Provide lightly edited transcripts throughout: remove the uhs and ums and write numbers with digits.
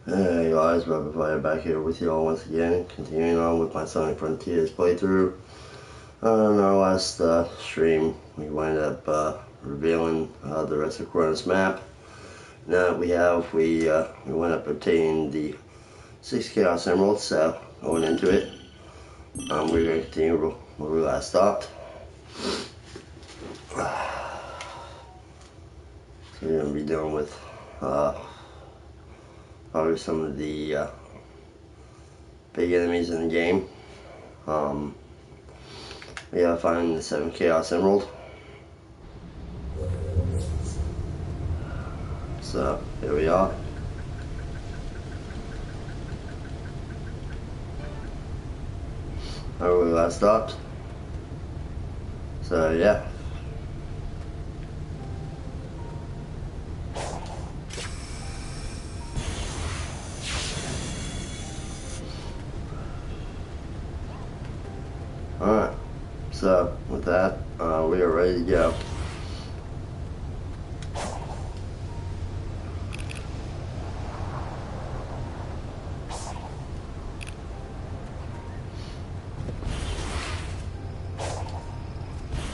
Hey guys, Robert Fire back here with y'all once again, continuing on with my Sonic Frontiers playthrough. On our last stream, we wound up revealing the rest of Kronos map. Now that we have, we went up obtaining the 6 Chaos Emeralds, so going into it, we're going to continue where we last stopped. So we're going to be dealing with probably some of the big enemies in the game. We gotta find the 7 Chaos Emerald. So here we are. Where we last stopped. So yeah. Alright, so with that, we are ready to go.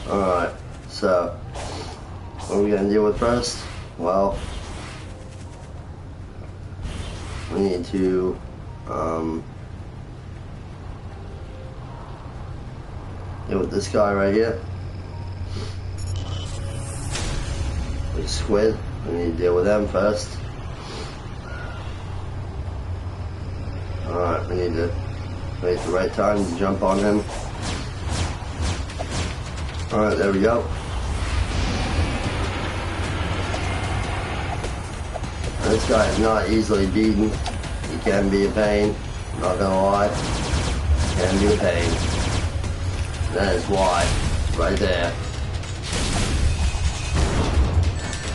Alright, so what are we going to deal with first? Well, we need to deal with this guy right here. The squid. We need to deal with them first. Alright, we need to wait the right time to jump on him. Alright, there we go. This guy is not easily beaten. He can be a pain. Not gonna lie. Can be a pain. That is why. Right there.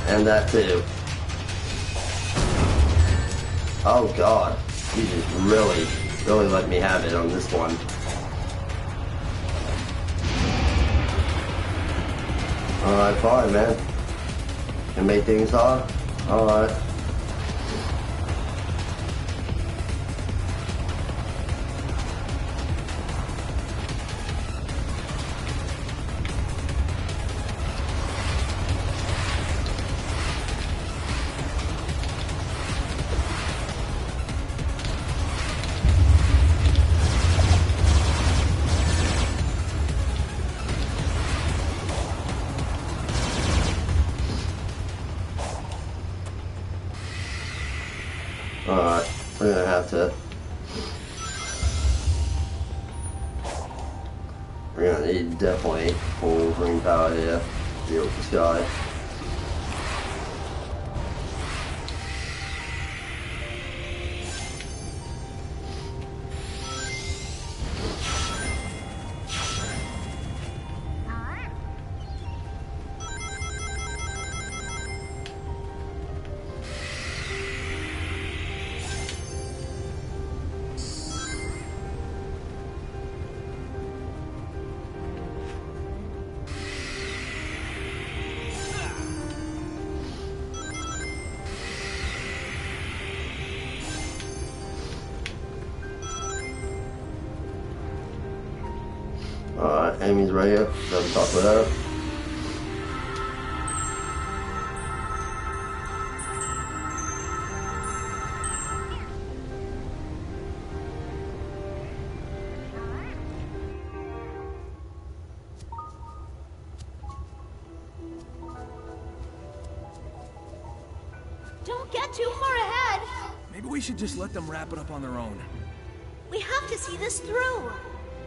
And that too. Oh god. He just really let me have it on this one. Alright, fine, man. Can make things hard? Alright. Alright, we're gonna have to. We're gonna need definitely full green power here to deal with this guy. Alright, Amy's right here. Let's talk with her. Don't get too far ahead. Maybe we should just let them wrap it up on their own. We have to see this through.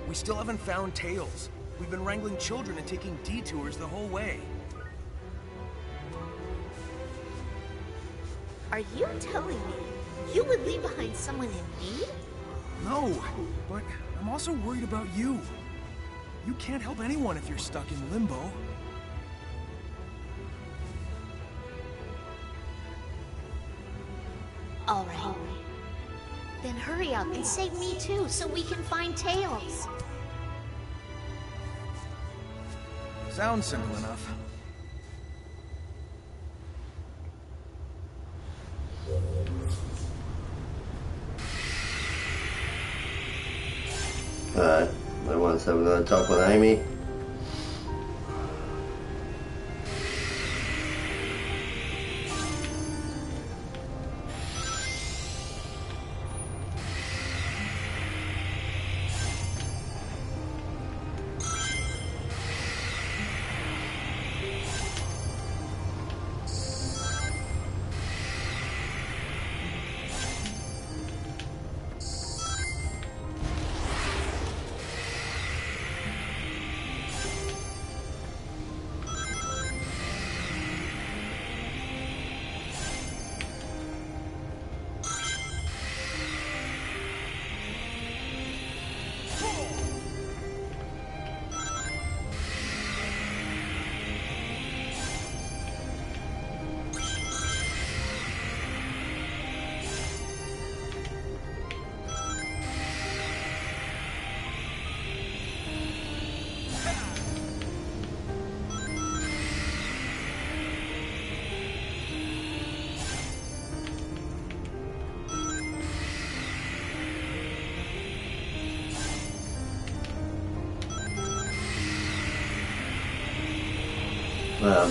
We still haven't found Tails. We've been wrangling children and taking detours the whole way. Are you telling me you would leave behind someone in need? No, but I'm also worried about you. You can't help anyone if you're stuck in limbo. All right. Then hurry up and save me too, so we can find Tails. Sounds simple enough. Alright, I want to have another talk with Amy.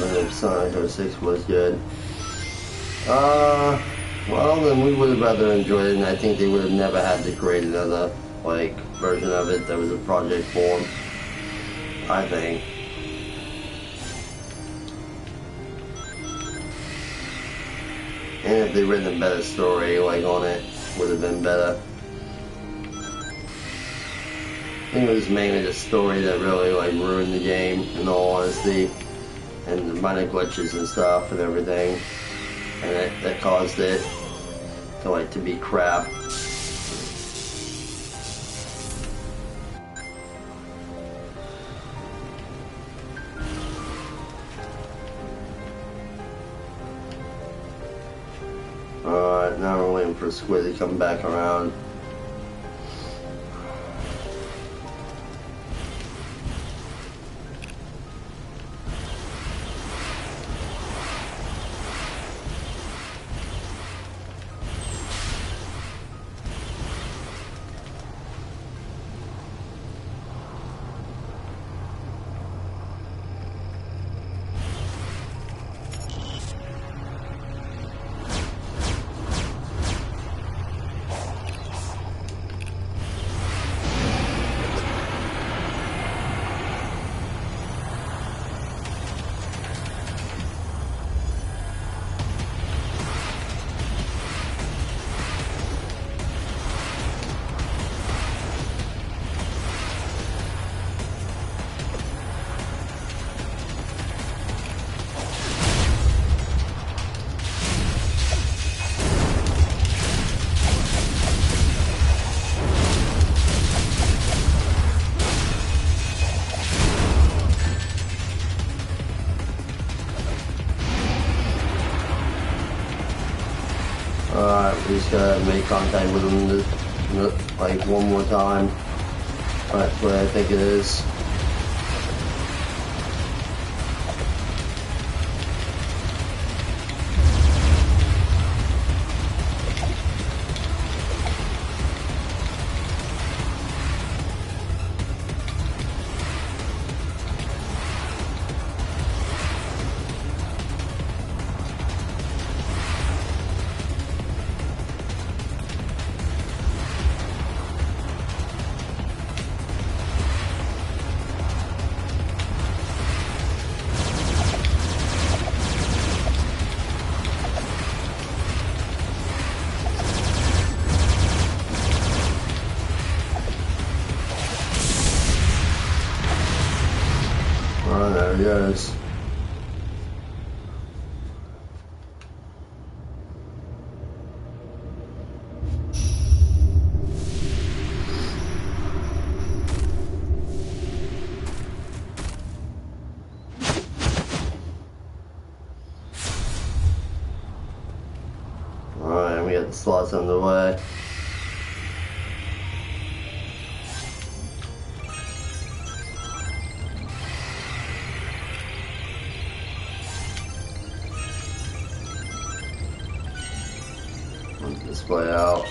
The Sonic 06 was good. Well, then we would have rather enjoyed it, and I think they would have never had to create another, like, version of it that was a project form. I think. And if they written a better story, like, on it, would have been better. I think it was mainly the story that really, like, ruined the game, in all honesty. And the minor glitches and stuff and everything, and that caused it to like to be crap. Alright, now we're waiting for Squid to come back around. We just gotta make contact with him like one more time. That's what I think it is. Oh, there he goes. Alright, we got the slots underway. Let's play out.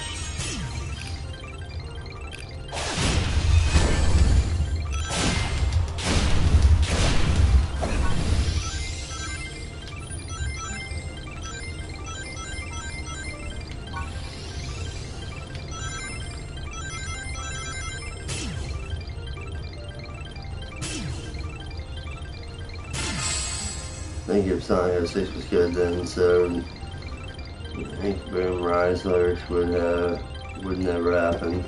think if Sonic 06 was good, then so I think Boom Rise lyrics would never happen.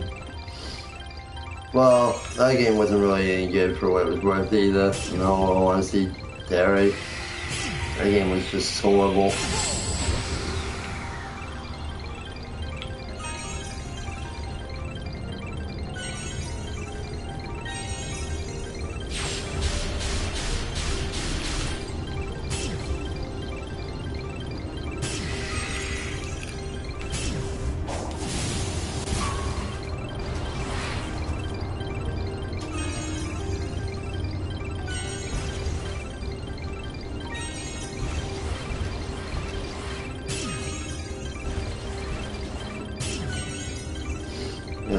Well, that game wasn't really any good for what it was worth either. In all honesty, Terry. That game was just horrible.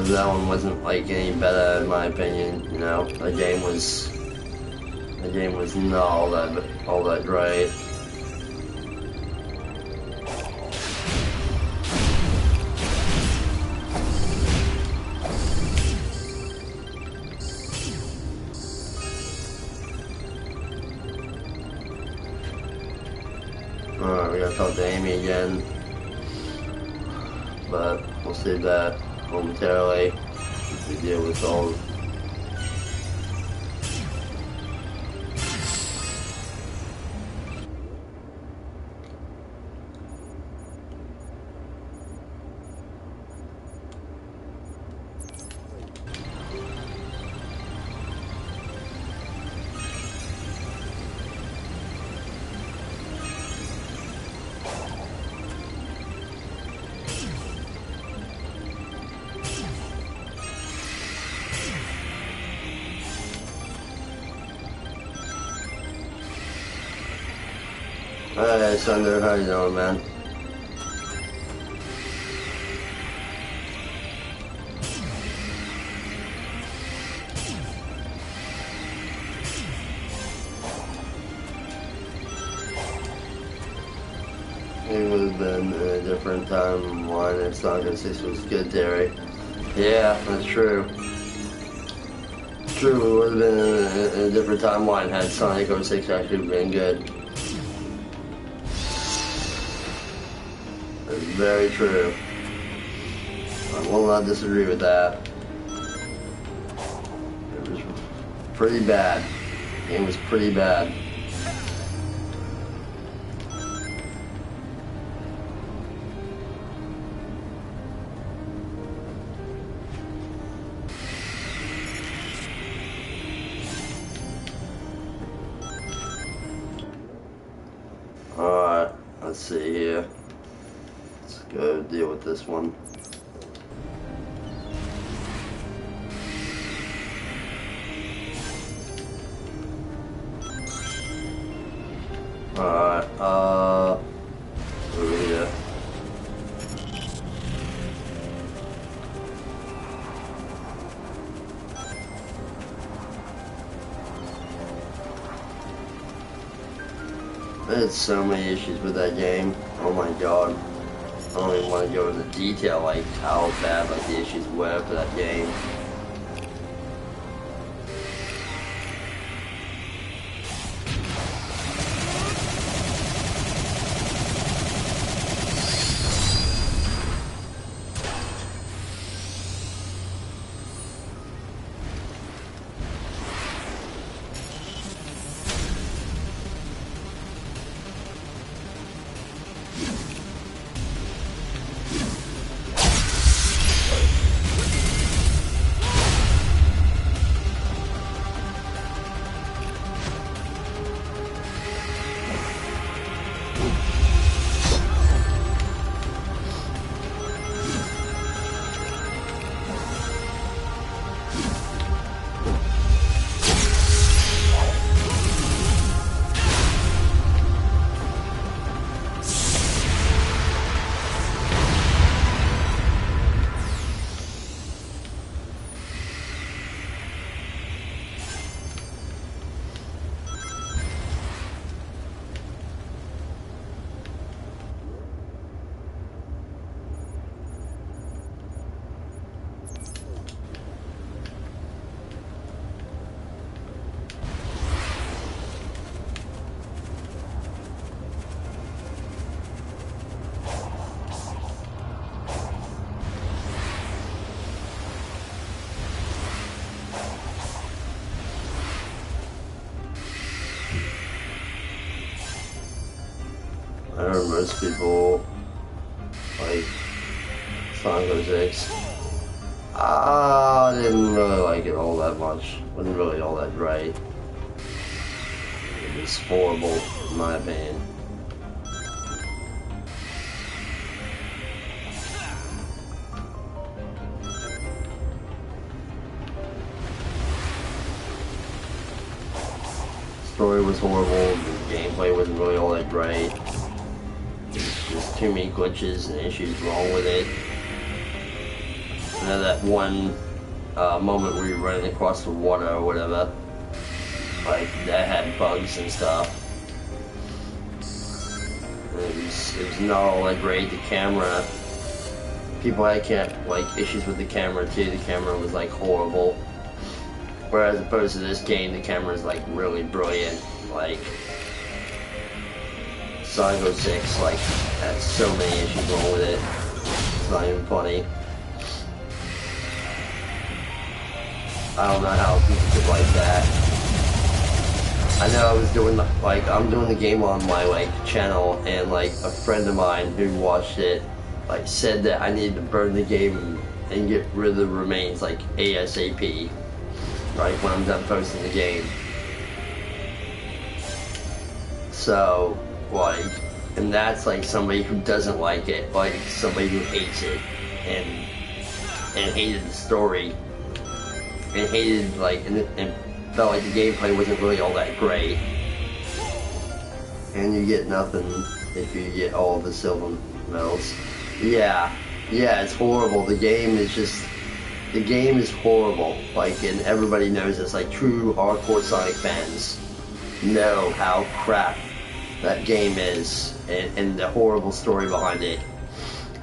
That one wasn't like any better in my opinion. You know, the game was not all that great. Alright, we gotta talk to Amy again, but we'll save that momentarily as we deal with all. Hey, Thunder, how you doing, man? It would have been a different timeline if Sonic 06 was good, Terry. Yeah, that's true. True, it would have been in a different timeline had Sonic 06 actually been good. That's very true. I will not disagree with that. It was pretty bad. The game was pretty bad. Alright, let's see here. Let's go deal with this one. Alright, over here. There's so many issues with that game. Oh my god. I don't even want to go into detail like how bad like the issues were for that game. most people like Sonic 06. I didn't really like it all that much. Wasn't really all that great. It was horrible, in my opinion. Story was horrible, the gameplay wasn't really all that great. There's too many glitches and issues wrong with it. You know that one moment where you're running across the water or whatever, like that had bugs and stuff. It was not all that great. The camera, people had issues with the camera too. The camera was like horrible. Whereas opposed to this game, the camera is like really brilliant. Like Sonic 06, like has so many issues wrong with it. It's not even funny. I don't know how people could like that. I know I was doing I'm doing the game on my channel, and like a friend of mine who watched it like said that I needed to burn the game and get rid of the remains like ASAP. Right when I'm done posting the game. So, like, and that's like somebody who doesn't like it, like somebody who hates it, and hated the story, and hated and felt like the gameplay wasn't really all that great. And you get nothing if you get all the silver medals. Yeah, it's horrible. The game is horrible, and everybody knows this, true hardcore Sonic fans know how crap that game is, and the horrible story behind it,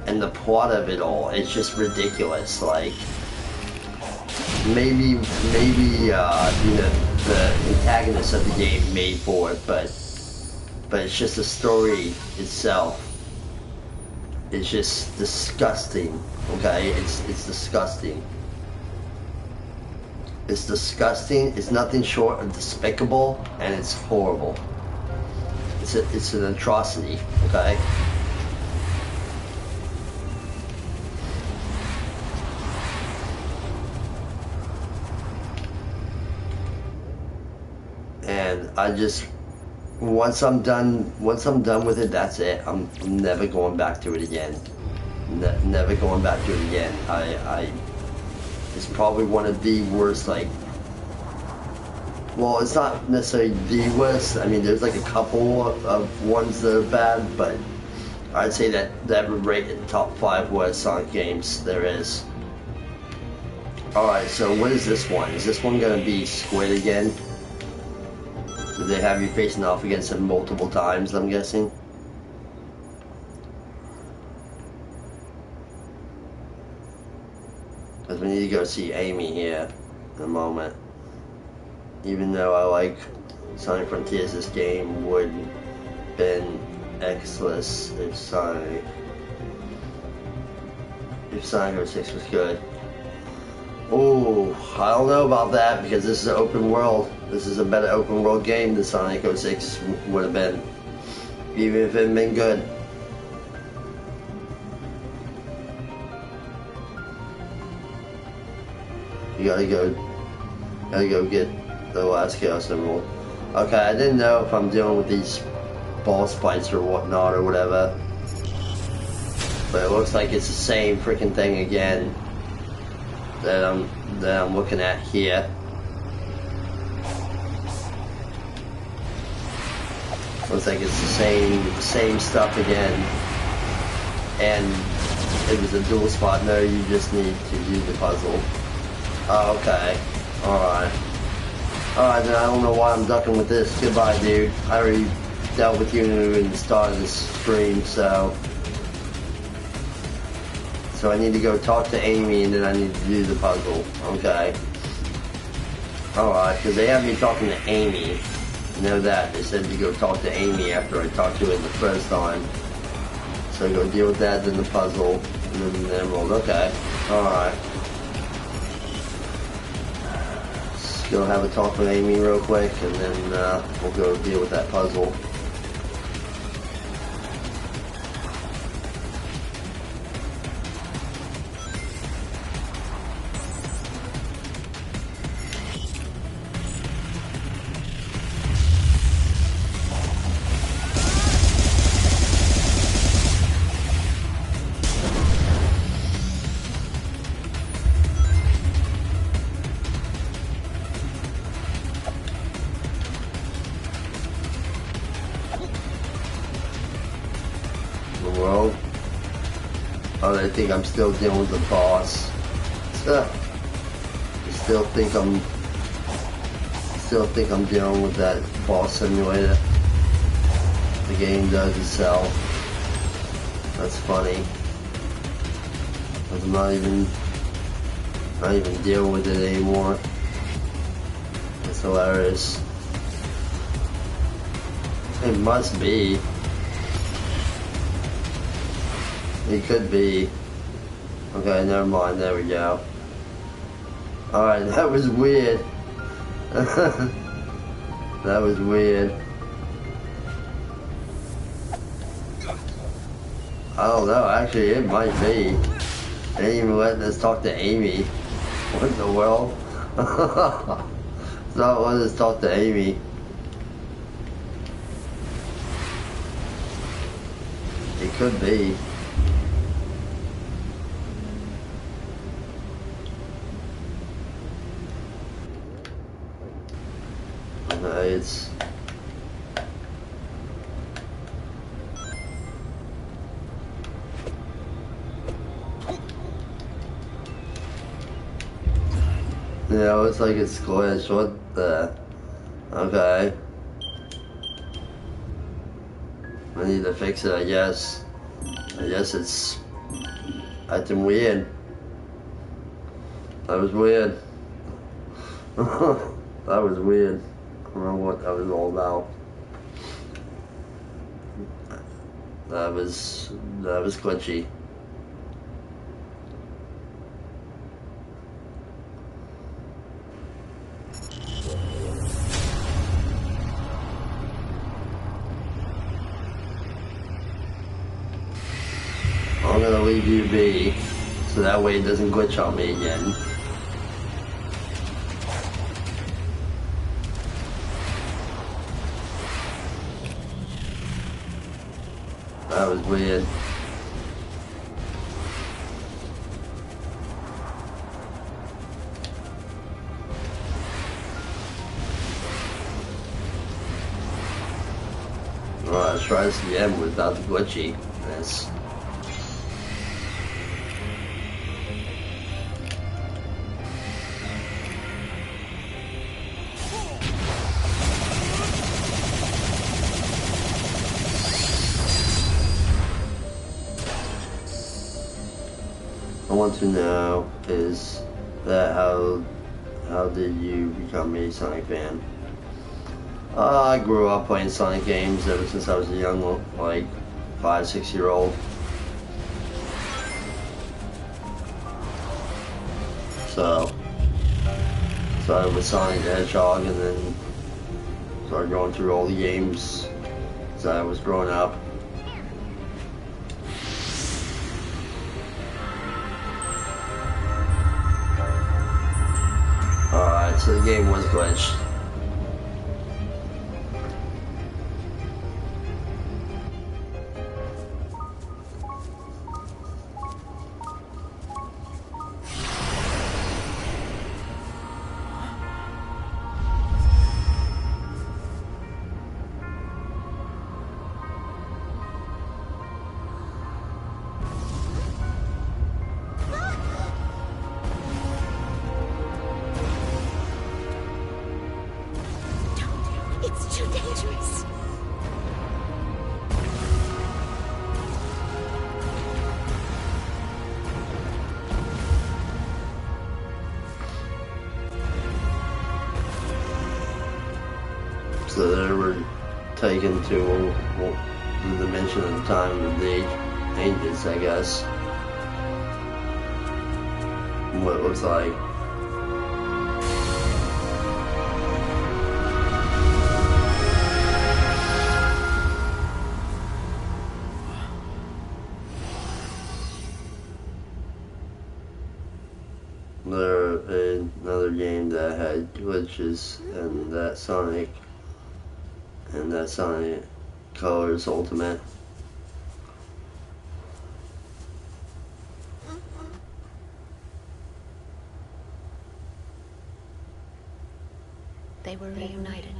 and the plot of it all, it's just ridiculous. Maybe the antagonist of the game made for it, but it's just the story itself. It's just disgusting, okay? It's disgusting. It's disgusting, it's nothing short of despicable, and it's horrible. It's an atrocity, okay? And I just, once I'm done with it, that's it. I'm never going back to it again. Never going back to it again. It's probably one of the worst, well, it's not necessarily the worst. I mean, there's a couple of ones that are bad, but I'd say that would rate in the top 5 worst Sonic games there is. Alright, so what is this one? Is this one gonna be Squid again? Did they have you facing off against him multiple times, I'm guessing? Because we need to go see Amy here in a moment. Even though I like Sonic Frontiers, this game would have been excellent if Sonic 06 was good. Oh, I don't know about that, because this is an open world. This is a better open world game than Sonic 06 would have been, even if it had been good. You gotta go get the last Chaos Emerald. Okay, I didn't know if I'm dealing with these boss fights or whatnot or whatever, but it looks like it's the same freaking thing again that I'm looking at here. Looks like it's the same stuff again, and it was a dual spot. No, you just need to do the puzzle. Oh, okay. Alright. Alright, then I don't know why I'm ducking with this. Goodbye, dude. I already dealt with you in the start of this stream, so I need to go talk to Amy, and then I need to do the puzzle. Okay. Alright, because they have me talking to Amy. You know that. They said to go talk to Amy after I talked to her the first time. So go deal with that, then the puzzle, and then the emerald. Okay. Alright. Go have a talk with Amy real quick, and then we'll go deal with that puzzle. Oh, they think I'm still dealing with the boss. Still think I'm dealing with that boss simulator. The game does itself. That's funny. Cause I'm not even dealing with it anymore. It's hilarious. It must be. It could be. Okay, never mind. There we go. Alright, that was weird. That was weird. I don't know, actually it might be. They ain't even letting us talk to Amy. What in the world? It's not letting us talk to Amy. It could be. It's yeah, it's like it's glitched. What the? Okay. I need to fix it, I guess. I guess it's acting weird. That was weird. That was weird. I don't know what that was all about. That was glitchy. I'm gonna leave you be, so that way it doesn't glitch on me again. That was weird. Alright, let's try this again without the glitchiness. I want to know is that how did you become a Sonic fan? I grew up playing Sonic games ever since I was a young, like 5-6-year-old. So started with Sonic the Hedgehog and then started going through all the games as I was growing up. Alright, so the game was glitched. It's too dangerous. So they were taken to the dimension at the time of the ages, I guess. What it looks like. Another game that had glitches and that Sonic Colors Ultimate. They were reunited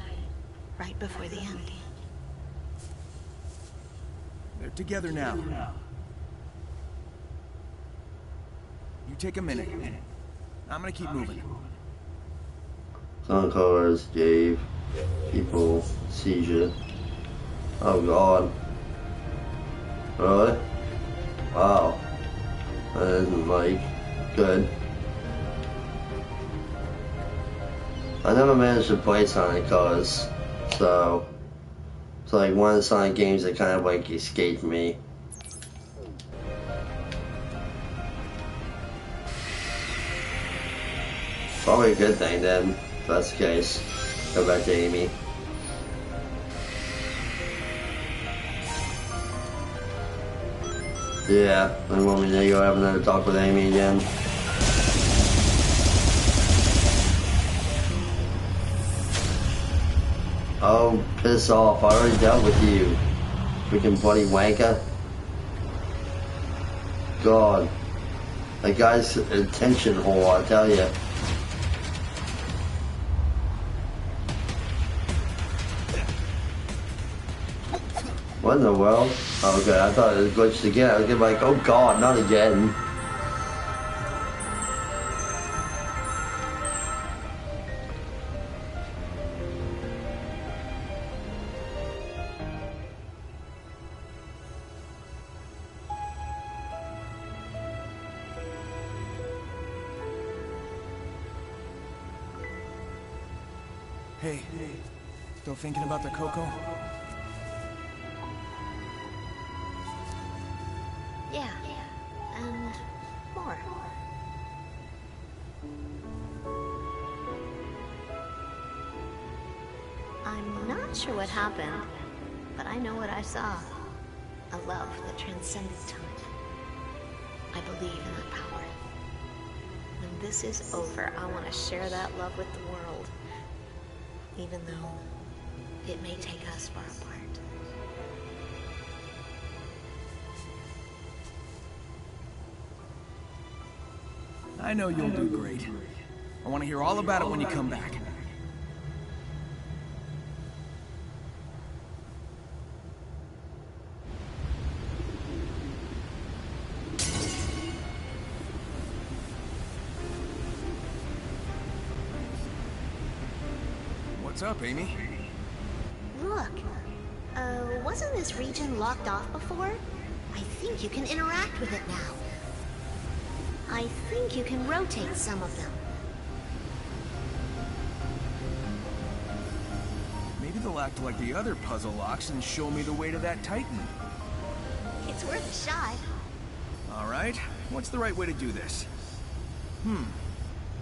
right before the end. They're together now. You take a minute. I'm gonna keep moving. Sun colors gave people seizure. Oh god. Really? Wow. That isn't like good. I never managed to play Sonic Colors, so it's like one of the Sonic games that kind of like escaped me. Probably a good thing then, if that's the case. Go back to Amy. Yeah, they want me to go have another talk with Amy again. Oh, piss off. I already dealt with you. Freaking bloody wanker. God. That guy's attention whore, I tell you. What in the world? Okay, I thought it was glitched again. I was getting like, oh god, not again. Hey, still thinking about the Coco? Yeah, and more. I'm not sure what happened, but I know what I saw. A love that transcended time. I believe in that power. When this is over, I want to share that love with the world. Even though it may take us far apart. I know you'll do great. I want to hear all about it when you come back. What's up, Amy? Look, wasn't this region locked off before? I think you can interact with it now. I think you can rotate some of them. Maybe they'll act like the other puzzle locks and show me the way to that Titan. It's worth a shot. All right, what's the right way to do this?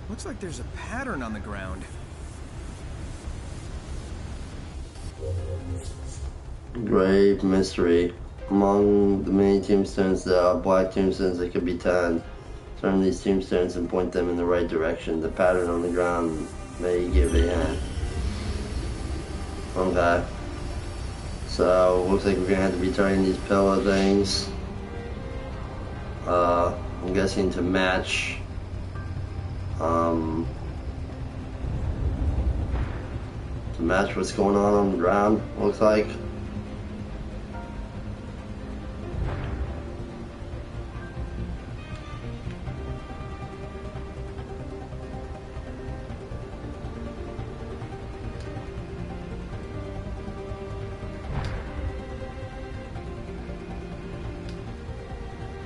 Looks like there's a pattern on the ground. Grave mystery. Among the many tombstones, there are black tombstones that could be turned. Turn these tombstones and point them in the right direction. The pattern on the ground may give a hint. Okay. So, looks like we're gonna have to be turning these pillar things. I'm guessing to match. To match what's going on the ground, looks like.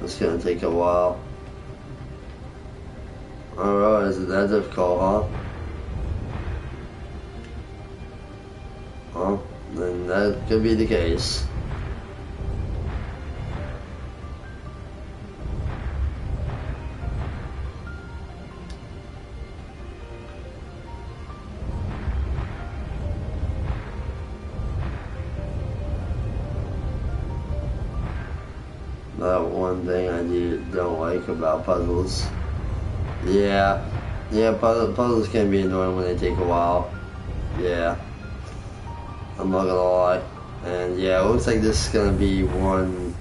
It's gonna take a while. Alright, is it that difficult, huh? Well, then that could be the case. That one thing I don't like about puzzles. Yeah, puzzles can be annoying when they take a while. Yeah, I'm not gonna lie. And yeah, it looks like this is gonna be one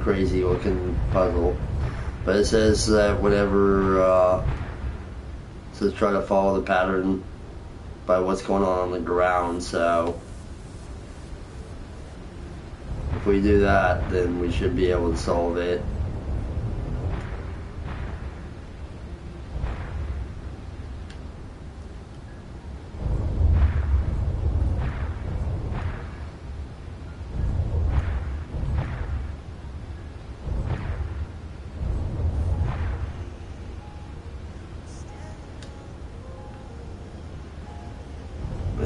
crazy looking puzzle. But it says that whatever, to try to follow the pattern by what's going on the ground, so if we do that, then we should be able to solve it.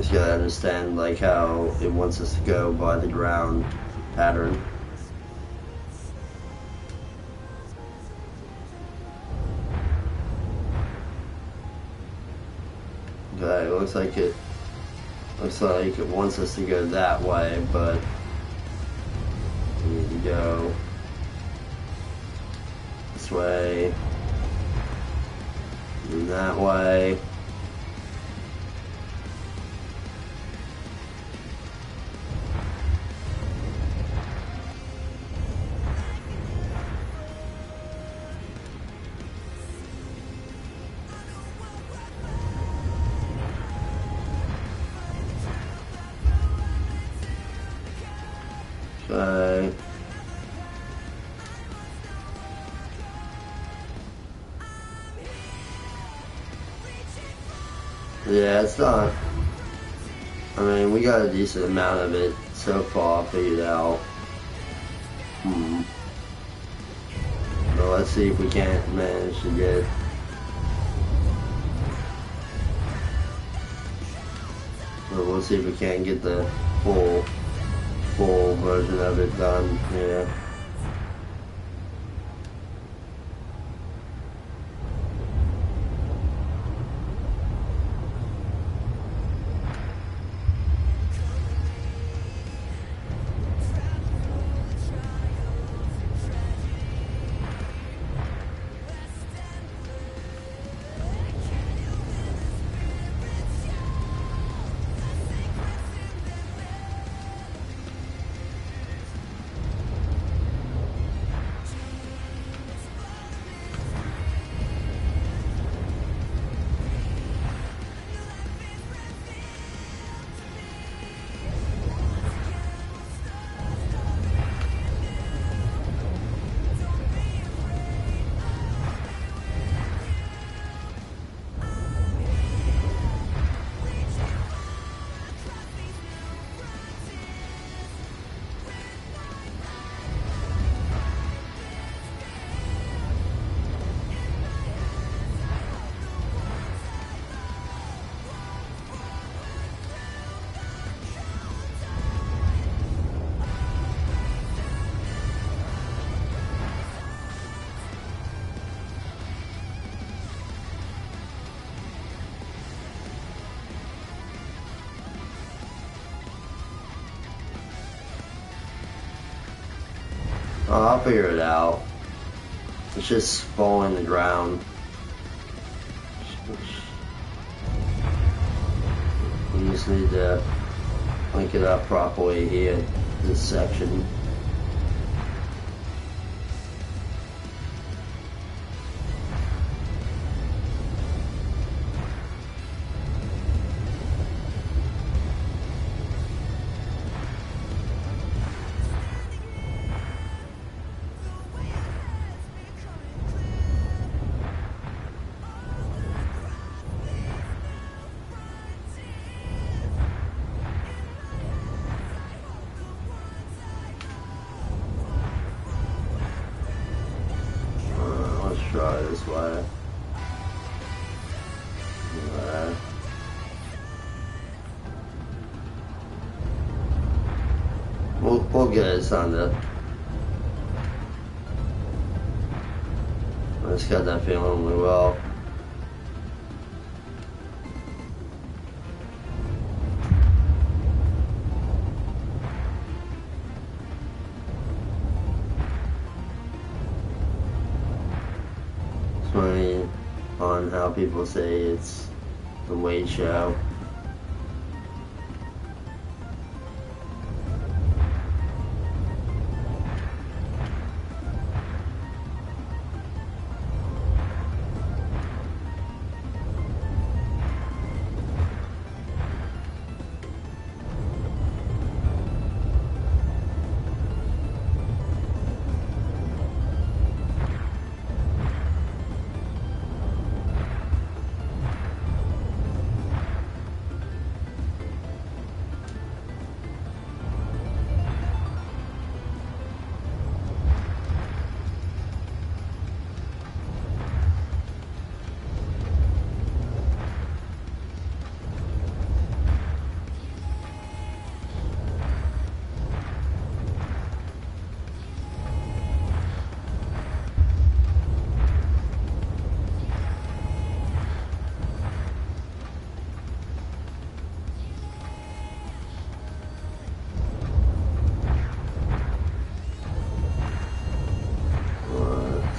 just gotta understand like how it wants us to go by the ground pattern. Okay, looks like it wants us to go that way, but we need to go this way and that way. Okay. Yeah, it's not. I mean, we got a decent amount of it so far figured out. But let's see if we can't manage to get. But we'll see if we can't get the full version of it done. Yeah. Oh, I'll figure it out. It's just falling the ground. We just need to link it up properly here, this section. Try this way. We'll get it under. I just got that feeling we will. Funny on how people say it's the Wade show.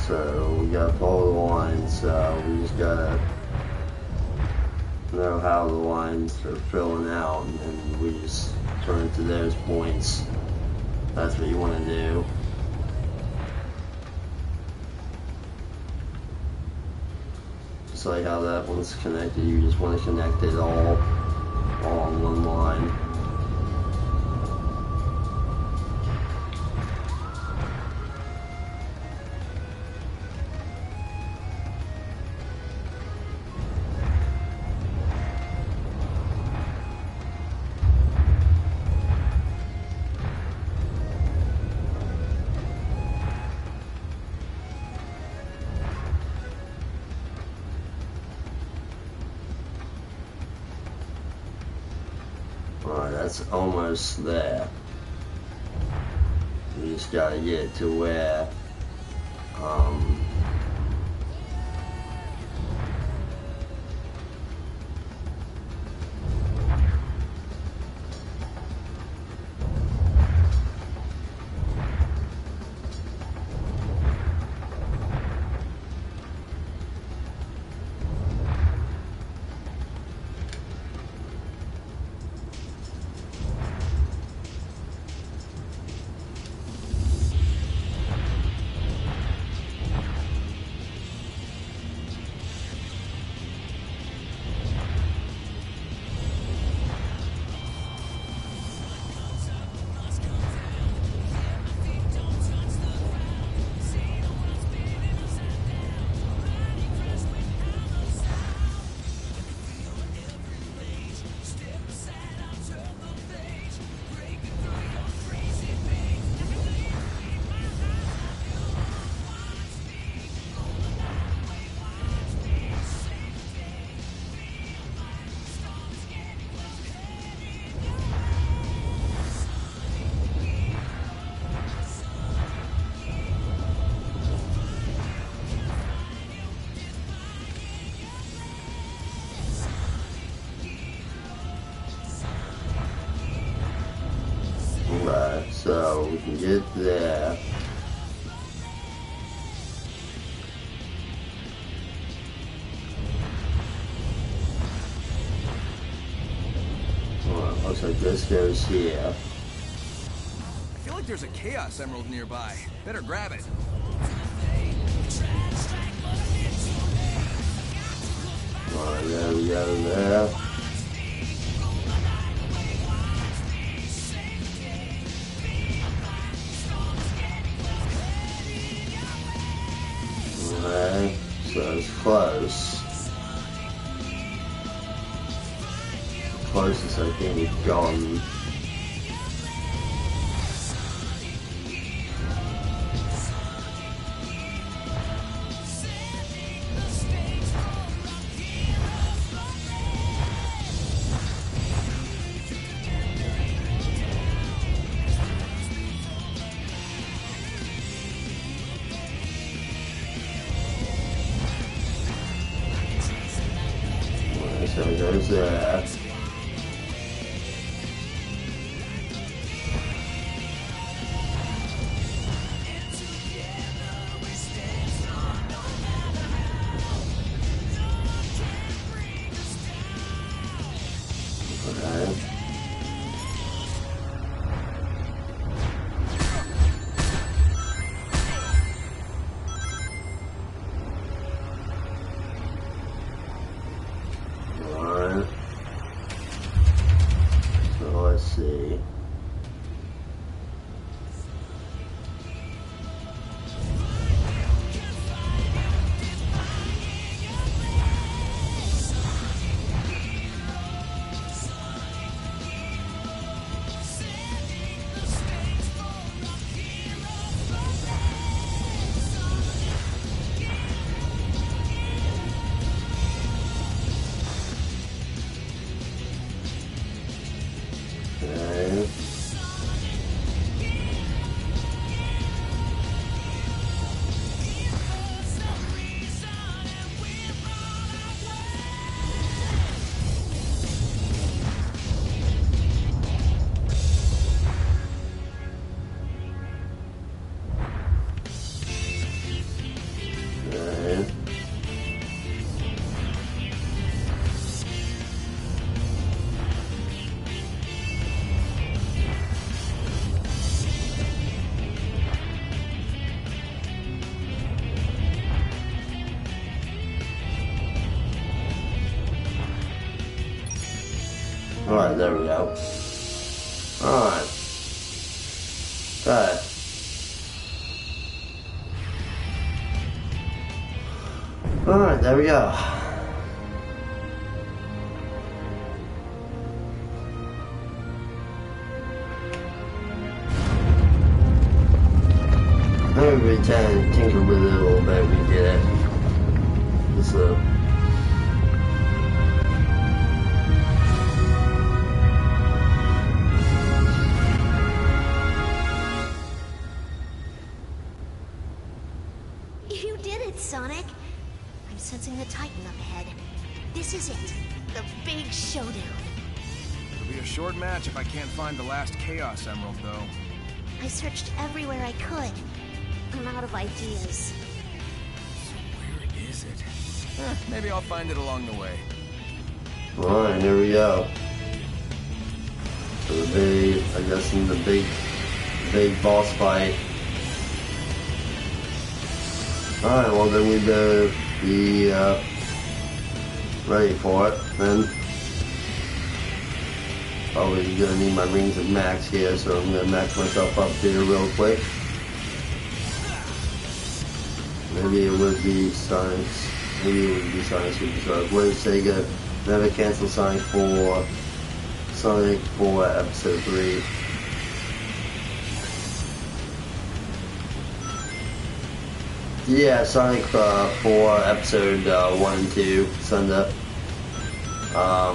So we gotta follow the lines. We just gotta know how the lines are filling out, and then we just turn to those points. That's what you want to do. Just like how that one's connected, you just want to connect it all on one line. Alright, that's almost there. We just gotta get to where, right, so we can get there. Alright, looks like this goes here. I feel like there's a Chaos Emerald nearby. Better grab it. Alright, there we go there. Okay, so it's close. Closest I think we've gone. So it goes there. Okay. Alright, there we go. Alright. Okay. Alright, there we go. Maybe we can tinker with it a little bit, we get it. Just You did it, Sonic! I'm sensing the Titan up ahead. This is it. The big showdown. It'll be a short match if I can't find the last Chaos Emerald, though. I searched everywhere I could. I'm out of ideas. So where is it? Maybe I'll find it along the way. alright, here we go. So the big, I guess in the big boss fight. Alright, well then we better be ready for it then. Probably gonna need my rings of max here, so I'm gonna max myself up here real quick. Maybe it would be Sonic's. Maybe it would be Sonic's Superstar. What is Sega? Never cancel Sonic 4 Episode 3. Yeah, Sonic 4 Episode 1 and 2, Sunda. I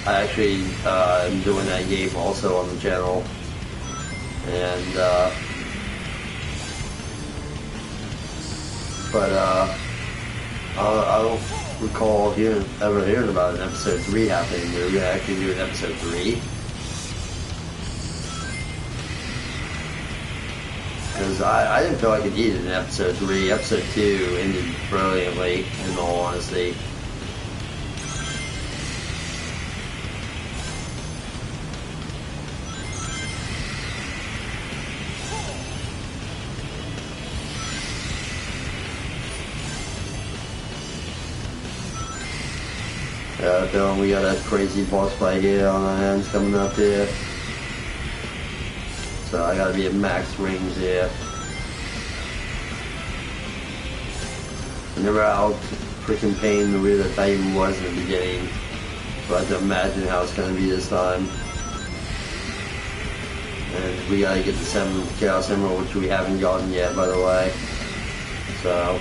actually am doing that game also on the channel. And, but I don't recall ever hearing about an Episode 3 happening. They're gonna actually do an Episode 3. Because I didn't feel like it needed an Episode 3. Episode 2 ended brilliantly, in all honesty. Yeah, we got a crazy boss fight here on our hands coming up here. So I gotta be at max rings here. Remember how freaking pain the rear Titan was in the beginning. So I have to imagine how it's gonna be this time. And we gotta get the 7th Chaos Emerald, which we haven't gotten yet, by the way. So.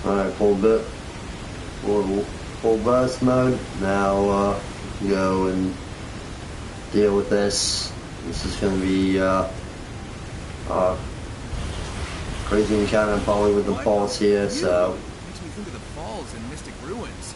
Alright, full burst mode. Now go and deal with this. This is going to be crazy encounter probably with the falls here, so. Makes me think of the falls in Mystic Ruins.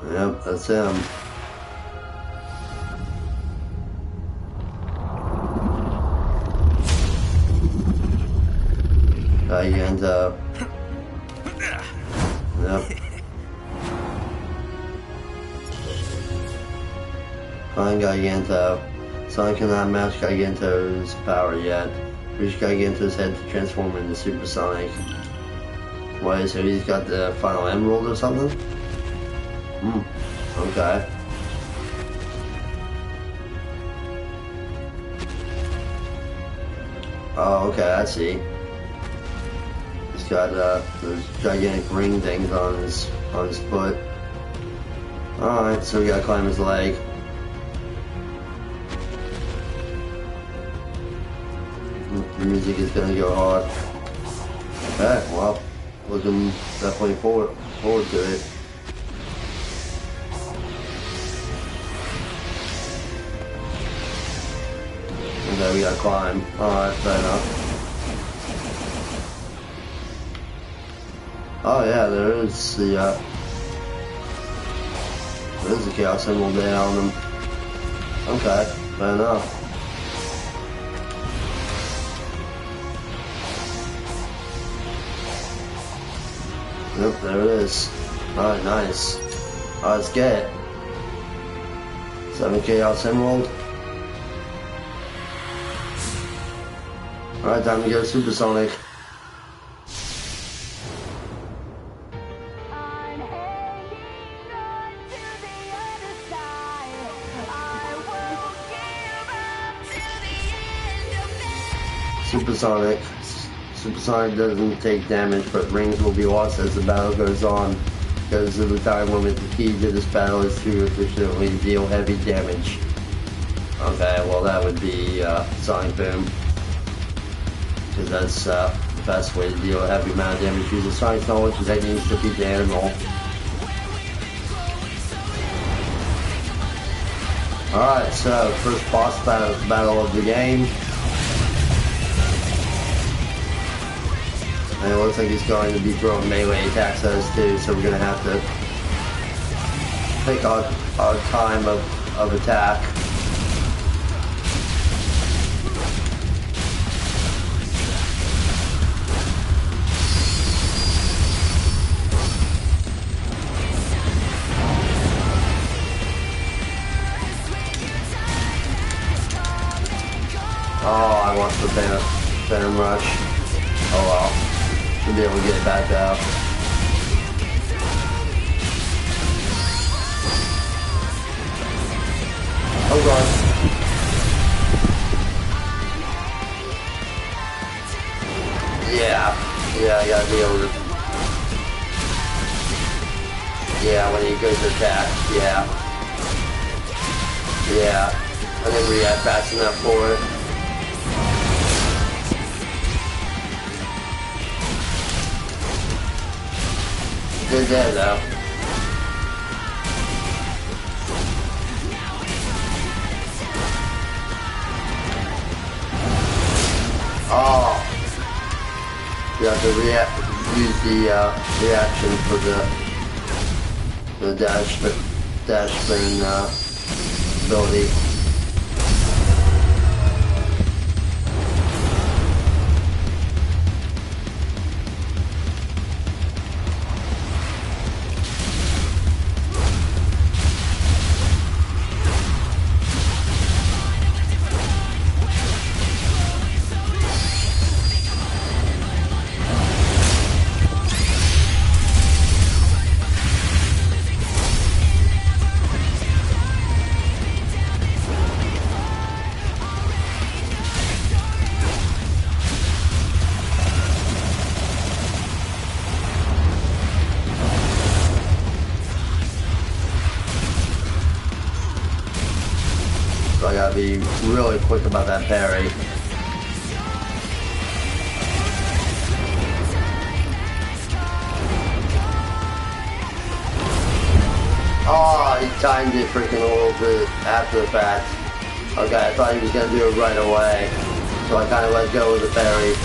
Yep, that's him. Gigantos. Yep. Find Giganto. Sonic cannot match Giganto's power yet. Reach Giganto's head to transform into Supersonic. Wait, so he's got the final emerald or something? Okay. Oh, okay, I see. He's got those gigantic ring things on his foot. Alright, so we gotta climb his leg. The music is gonna go hard. Okay, well, looking definitely forward to it. Okay, we gotta climb. Alright, fair enough. Oh yeah, there is the chaos symbol there on them. Okay, fair enough. Yep, there it is. Alright, nice. Alright, let's get it. 7 Chaos Emerald. Alright, time to go Supersonic. Supersonic. Supersonic doesn't take damage, but rings will be lost as the battle goes on. Because of the time limit, the key to this battle is to efficiently deal heavy damage. Okay, well that would be Sonic Boom. Because that's the best way to deal a heavy amount of damage using Sonic's knowledge and techniques to beat the animal. Alright, so first boss battle of the game. And it looks like he's going to be throwing melee attacks at us too, so we're going to have to take our time of attack. Oh, I want the Venom Rush. Oh well. Should be able to get it back out. Oh god. Yeah, I gotta be able to. Yeah, when he goes to attack, yeah. I didn't react fast enough for it. Good there though. Oh, you have to use the reaction for the dash spin ability. So I gotta be really quick about that parry. Oh, he timed it freaking a little bit after the fact. Okay, I thought he was gonna do it right away. So I kinda let go of the parry.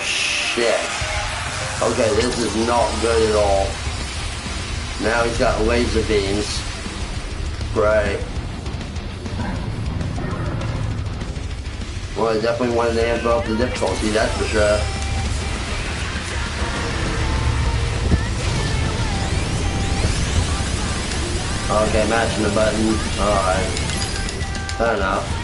shit. Okay, this is not good at all. Now he's got laser beams. Great. Well, I definitely wanted to amp up the difficulty, that's for sure. Okay, matching the button. Alright. Fair enough.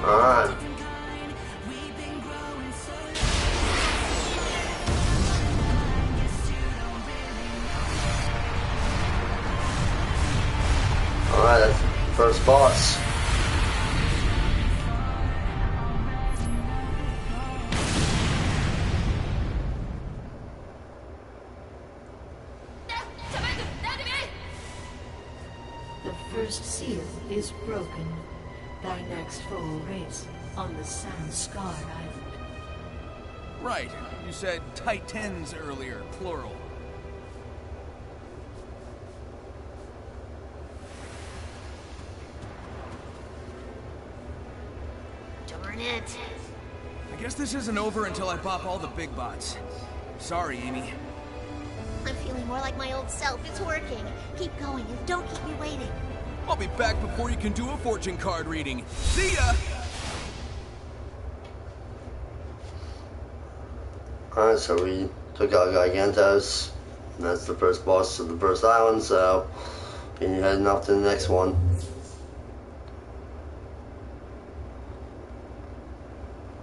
Alright. Alright, that's the first boss. The first seal is broken. Thy next foe waits on the sand-scarred island. Right. You said Titans earlier, plural. Darn it. I guess this isn't over until I pop all the big bots. Sorry, Amy. I'm feeling more like my old self. It's working. Keep going and don't keep me waiting. I'll be back before you can do a fortune card reading. See ya! Alright, so we took out Gigantos. And that's the first boss of the first island, so we're heading off to the next one.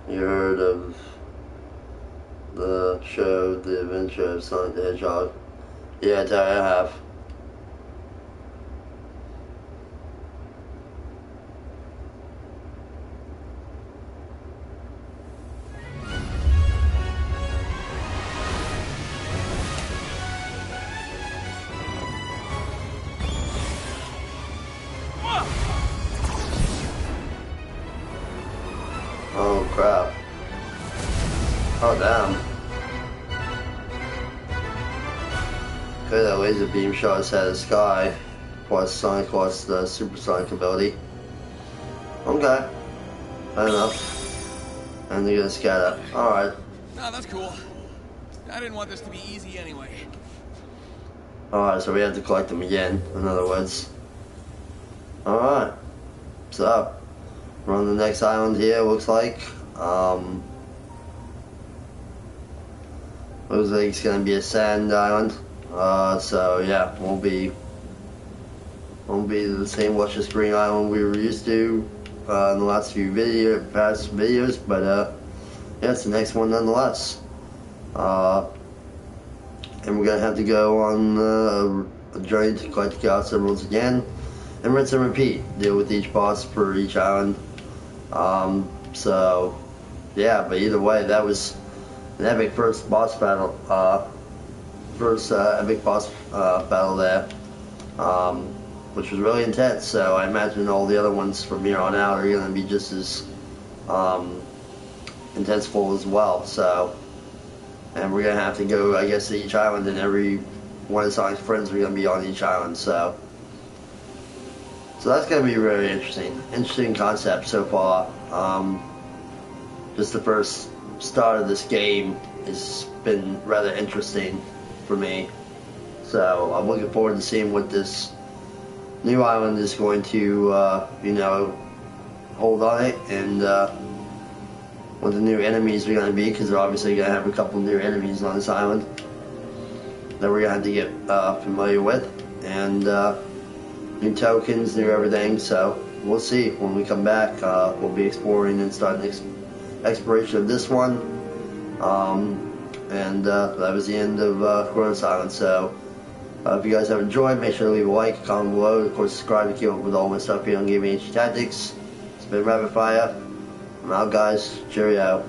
You heard of the show, The Adventure of Sonic the Hedgehog? Yeah, Terry, I have. Oh crap. Oh damn. Okay, that laser beam shot us out of the sky. Plus Sonic lost the supersonic ability. Okay. Fair enough. And they're gonna scatter. Alright. Nah, that's cool. I didn't want this to be easy anyway. Alright, so we have to collect them again, in other words. Alright. So, we're on the next island here, looks like. Looks like it's gonna be a sand island. So yeah, won't be the same luscious green island we were used to in the last few past videos, but yeah, it's the next one nonetheless. And we're gonna have to go on a journey to collect the Chaos Emeralds again, and rinse and repeat. Deal with each boss for each island. So yeah, but either way, that was an epic first boss battle. Epic boss battle there, which was really intense. So I imagine all the other ones from here on out are going to be just as intenseful as well. So and we're gonna have to go, I guess, to each island, and every one of Sonic's friends are gonna be on each island. So that's gonna be very interesting concept so far. Just the first start of this game has been rather interesting for me. So I'm looking forward to seeing what this new island is going to, hold on it, and what the new enemies are going to be, because they're obviously going to have a couple new enemies on this island that we're going to have to get familiar with, and new tokens, new everything. So we'll see. When we come back, we'll be exploring and starting exploration of this one. And that was the end of Kronos Island. So if you guys have enjoyed, make sure to leave a like, comment below, of course subscribe to keep up with all my stuff here on Gaming Tactics. It's been Rapid Fire. I'm out, guys. Cheerio.